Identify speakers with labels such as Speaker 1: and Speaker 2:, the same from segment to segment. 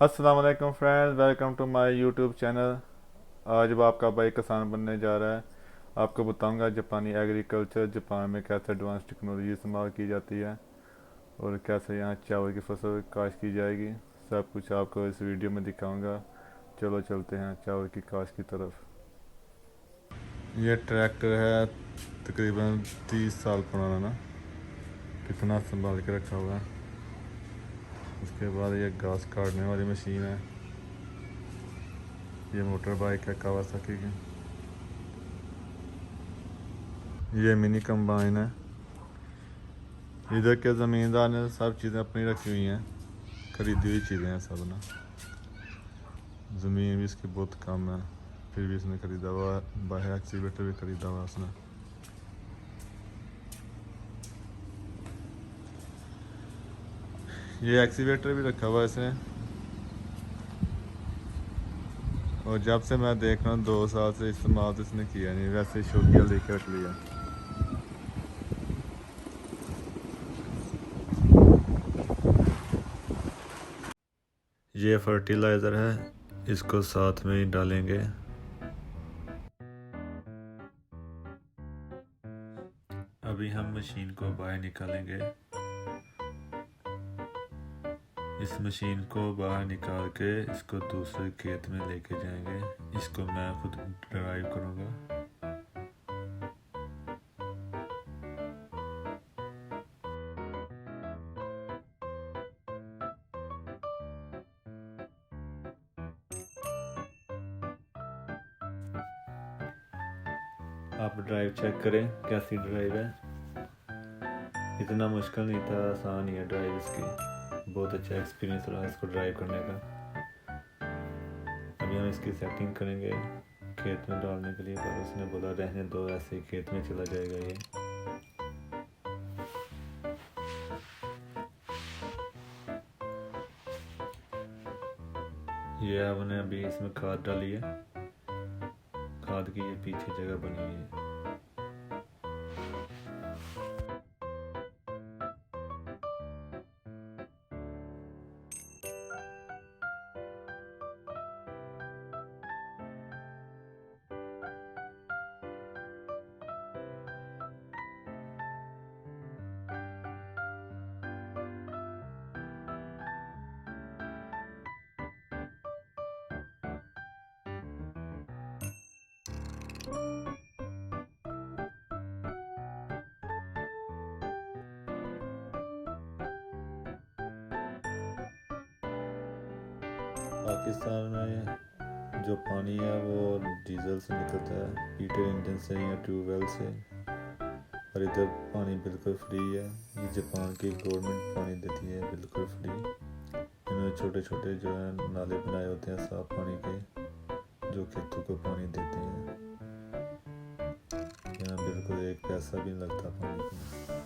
Speaker 1: अस्सलाम वालेकुम friends, welcome to my YouTube channel. आज अब आपका भाई किसान बनने जा रहा है। आपको बताऊंगा जापानी एग्रीकल्चर, जापान में कैसे एडवांस टेक्नोलॉजी इस्तेमाल की जाती है और कैसे यहाँ चावल की फसल काश्त की जाएगी। सब कुछ आपको इस वीडियो में दिखाऊंगा। चलो चलते हैं चावल की काश्त की तरफ। ये ट्रैक्टर है तकरीबन 30 साल पुराना ना, कितना संभाल के रखा हुआ है। उसके बाद ये घास काटने वाली मशीन है। ये मोटर बाइक है कावासाकी की। ये मिनी कंबाइन है। इधर के ज़मींदार ने सब चीज़ें अपनी रखी हुई हैं, खरीदी हुई चीज़ें हैं सब ना। ज़मीन भी इसकी बहुत कम है, फिर भी इसने ख़रीदा हुआ। बाहर एक्सीवेटर भी ख़रीदा हुआ उसने। ये एक्सीवेटर भी रखा हुआ है इसने। और जब से मैं देख रहा हूँ 2 साल से इस्तेमाल तो इसने किया नहीं, वैसे ही शौकिया लेके रख लिया। ये फर्टिलाइज़र है, इसको साथ में ही डालेंगे। अभी हम मशीन को बाहर निकालेंगे। इस मशीन को बाहर निकाल के इसको दूसरे खेत में लेके जाएंगे। इसको मैं खुद ड्राइव करूँगा। आप ड्राइव चेक करें कैसी ड्राइव है। इतना मुश्किल नहीं था, आसान ही है ड्राइव इसकी। बहुत अच्छा एक्सपीरियंस रहा इसको ड्राइव करने का। अभी हम इसकी सेटिंग करेंगे खेत में डालने के लिए, पर उसने बोला रहने दो, ऐसे ही खेत में चला जाएगा ये हमने अभी इसमें खाद डाली है। खाद की ये पीछे जगह बनी हुई है। पाकिस्तान में जो पानी है वो डीजल से निकलता है, हीटर इंजन से या ट्यूबवेल से। और इधर पानी बिल्कुल फ्री है। ये जापान की गवर्नमेंट पानी देती है बिल्कुल फ्री। इन्होंने छोटे छोटे जो है नाले बनाए होते हैं साफ पानी के, जो खेतों को पानी देते हैं। यहाँ बिल्कुल एक पैसा भी नहीं लगता पानी का।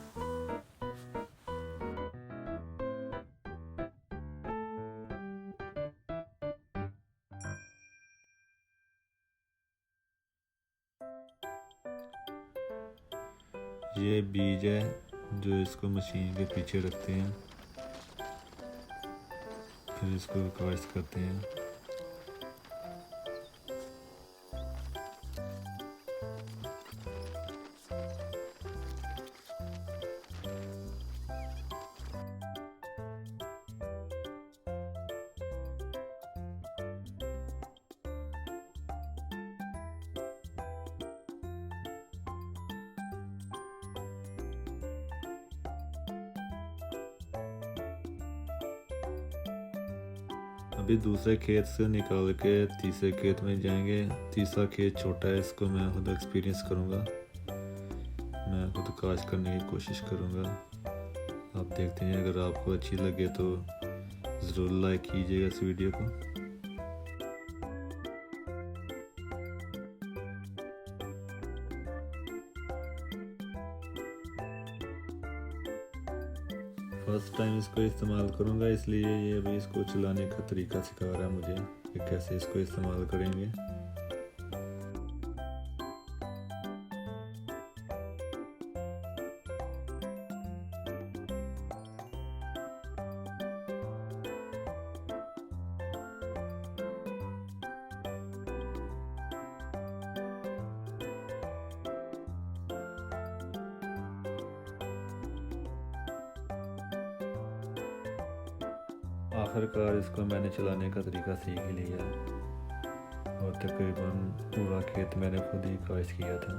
Speaker 1: ये बीज है जो इसको मशीन के पीछे रखते हैं, फिर इसको काश्त करते हैं। अभी दूसरे खेत से निकाल के तीसरे खेत में जाएंगे। तीसरा खेत छोटा है, इसको मैं खुद एक्सपीरियंस करूँगा। मैं खुद काश्त करने की कोशिश करूँगा। आप देखते हैं, अगर आपको अच्छी लगे तो ज़रूर लाइक कीजिएगा इस वीडियो को। फर्स्ट टाइम इसको इस्तेमाल करूँगा, इसलिए ये अभी इसको चलाने का तरीका सिखा रहा है मुझे कि कैसे इसको इस्तेमाल करेंगे।
Speaker 2: आखिरकार इसको मैंने चलाने का तरीका सीख लिया और तकरीबन पूरा खेत मैंने खुद ही काश्त किया था।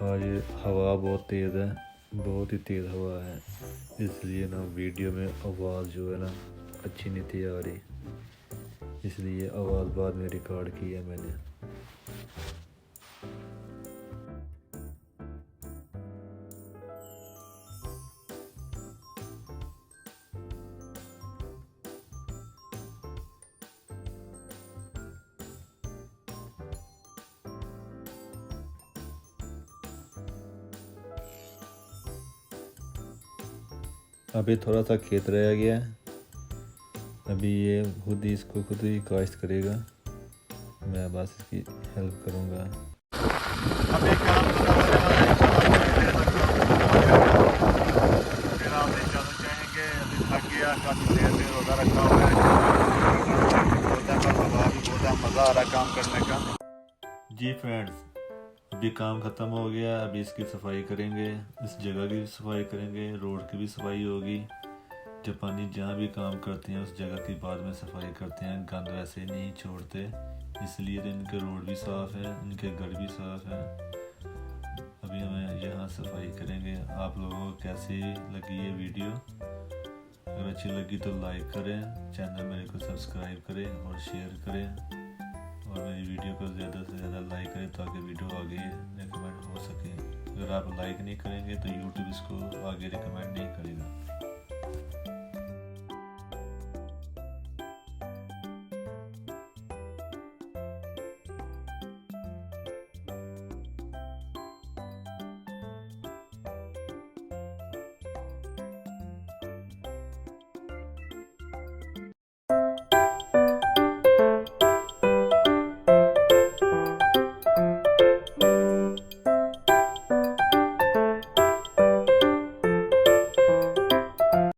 Speaker 2: आज हवा बहुत तेज़ है, बहुत ही तेज़ हवा है, इसलिए ना वीडियो में आवाज़ जो है ना अच्छी नहीं थी आ रही, इसलिए आवाज़ बाद में रिकॉर्ड की है मैंने। अभी थोड़ा सा खेत रह गया है, अभी ये इसको खुद ही काश्त करेगा, मैं बस इसकी हेल्प करूँगा।
Speaker 1: अभी काम फिर आप चल जाएंगे। अभी थक गया, काफ़ी देर से रोज़ा रखा हुआ है, बहुत मज़ा आ रहा है काम करने का। जी फ्रेंड्स, अभी काम ख़त्म हो गया, अभी इसकी सफाई करेंगे, इस जगह की भी सफाई करेंगे, रोड की भी सफाई होगी। जापानी जहाँ भी काम करते हैं उस जगह की बाद में सफाई करते हैं, गंद वैसे नहीं छोड़ते, इसलिए तो इनके रोड भी साफ़ है, इनके घर भी साफ़ है। अभी हमें यहाँ सफाई करेंगे। आप लोगों को कैसी लगी ये वीडियो? अगर अच्छी लगी तो लाइक करें, चैनल मेरे को सब्सक्राइब करें और शेयर करें, और मेरी वीडियो को ज़्यादा से ज़्यादा लाइक करें ताकि वीडियो आगे रिकमेंड हो सके। अगर आप लाइक नहीं करेंगे तो यूट्यूब इसको आगे रिकमेंड नहीं करेगा।